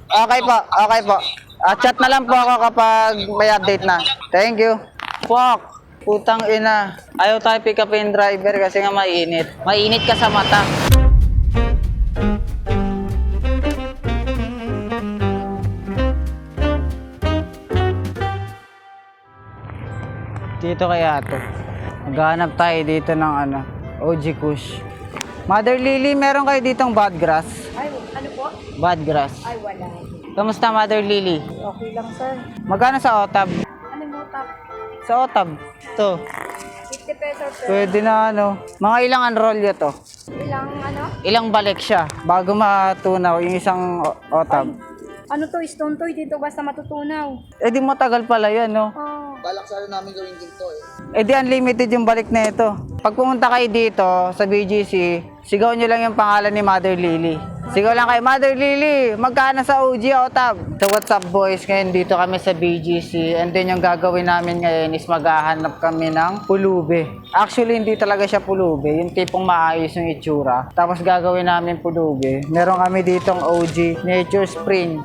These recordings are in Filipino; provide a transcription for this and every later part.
Okay po, okay po. Chat na lang po ako kapag may update na. Thank you. Fuck. Putang ina. Ayaw tayo pick up yung driver kasi nga mainit. Mainit ka sa mata. Dito kaya to. Maghanap tayo dito ng OG Kush. Mother Lily, meron kayo ditong bad grass? Ay, ano po? Bad grass. Ay, wala. Kamusta Mother Lily? Okay lang, sir. Magkano sa otab? Ano mo, tap? Sa otab. To. 50 pesos, sir. Pwede na Mga ilang unroll to? Ilang, ano? Ilang balik siya bago matunaw yung isang otab? Ano to, stone toy dito basta matutunaw. Eh di matagal pala yan, no? Oh. Balak sana namin gawin dito Eh di unlimited yung balik na ito. Pag pumunta kayo dito sa BGC, sigaw nyo lang yung pangalan ni Mother Lily. Sigaw lang kay Mother Lily, magkano sa OG otab? So what's up boys, ngayon dito kami sa BGC and then yung gagawin namin ngayon is maghahanap kami ng pulube. Actually hindi talaga siya pulube, yung tipong maayos yung itsura. Tapos gagawin namin pulube. Meron kami ditong OG Nature Spring,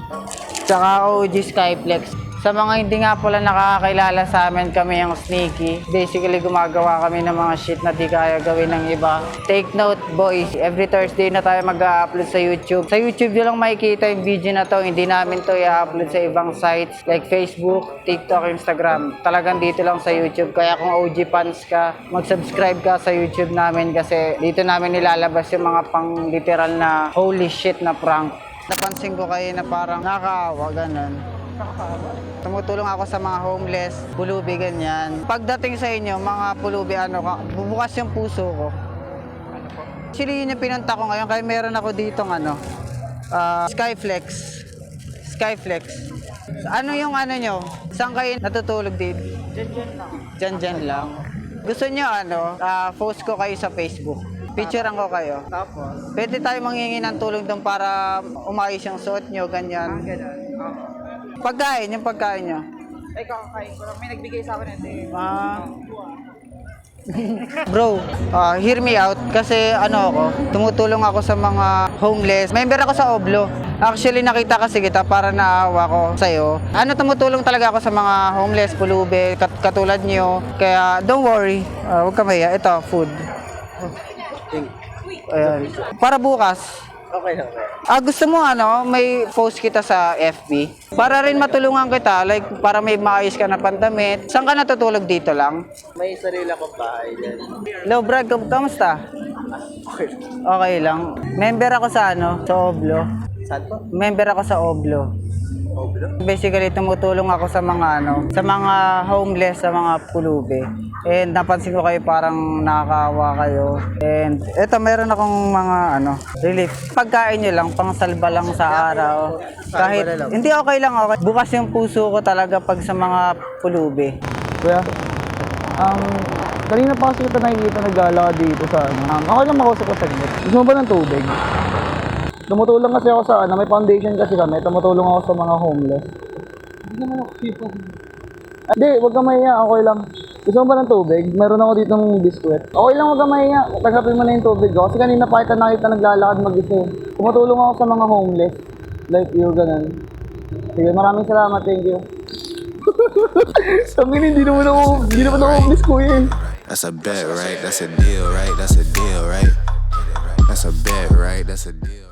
tsaka OG Skyflex. Sa mga hindi nga pala nakakakilala sa amin, kami yung Sneaky. Basically, gumagawa kami ng mga shit na di kaya gawin ng iba. Take note, boys. Every Thursday na tayo mag-upload sa YouTube. Sa YouTube nyo lang makikita yung video na to. Hindi namin to i-upload sa ibang sites like Facebook, TikTok, Instagram. Talagang dito lang sa YouTube. Kaya kung OG fans ka, mag-subscribe ka sa YouTube namin kasi dito namin nilalabas yung mga pang-literal na holy shit na prank. Napansin ko kayo na parang nakakaawa, ganun. Tumutulong ako sa mga homeless, pulubi, ganyan. Pagdating sa inyo, mga pulubi, bubukas yung puso ko. Actually, yun yung pinunta ko ngayon, kaya meron ako ditong Skyflex. Skyflex. Ano yung nyo? Saan kayo natutulog dito? Dyan lang. Gusto nyo post ko kayo sa Facebook. Picturean ko kayo. Tapos? Pwede tayo manghingi ng tulong doon para umayos yung suot nyo, ganyan. Pagkain, yung pagkain nyo. Ay, kakakain ko lang. May nagbigay sa akin ito. Bro, hear me out kasi tumutulong ako sa mga homeless. Member ako sa Oblo. Actually, nakita kasi kita para naawa ko sa'yo. Tumutulong talaga ako sa mga homeless, pulube, katulad nyo. Kaya, don't worry. Huwag ka maya. Ito, food. Ayan. Para bukas. Okay. Gusto mo may post kita sa FB? Para rin matulungan kita, like para may maayos ka na pandamit. Saan ka natutulog dito lang? May sarili akong bahay dyan. Hello Brad, kamusta? Okay lang. Member ako sa sa Oblo. Saan po? Member ako sa Oblo. Oblo? Basically, tumutulong ako sa mga sa mga homeless, sa mga pulubi. And napansin ko kayo parang nakakaawa kayo. And eto, meron akong mga relief. Pagkain nyo lang, pangsalba lang sa araw. Kahit, hindi okay lang okay. Bukas yung puso ko talaga pag sa mga pulubi. Kuya, kanina pa kasi kita nakikita naglalakad dito sa ako lang makausap ko saglit. Gusto mo ba ng tubig? Tumutulong kasi ako sa may foundation kasi kami. Tumutulong ako sa mga homeless. Hindi naman ako yung hindi, huwag ka mahiya. Okay lang. Gusto mo ba ng tubig? Meron ako ditong biskwit. Okay lang, huwag ka mahiya. Tanggapin mo na yung tubig ko. Kasi kanina pa kita nakita naglalakad mag-isa. Tumutulong ako sa mga homeless. Like you, ganun. Sige, maraming salamat. Thank you. Sabi hindi naman ako homeless, kuya. That's a bet, right? That's a deal, right? That's a deal, right? That's a bet, right? That's a deal.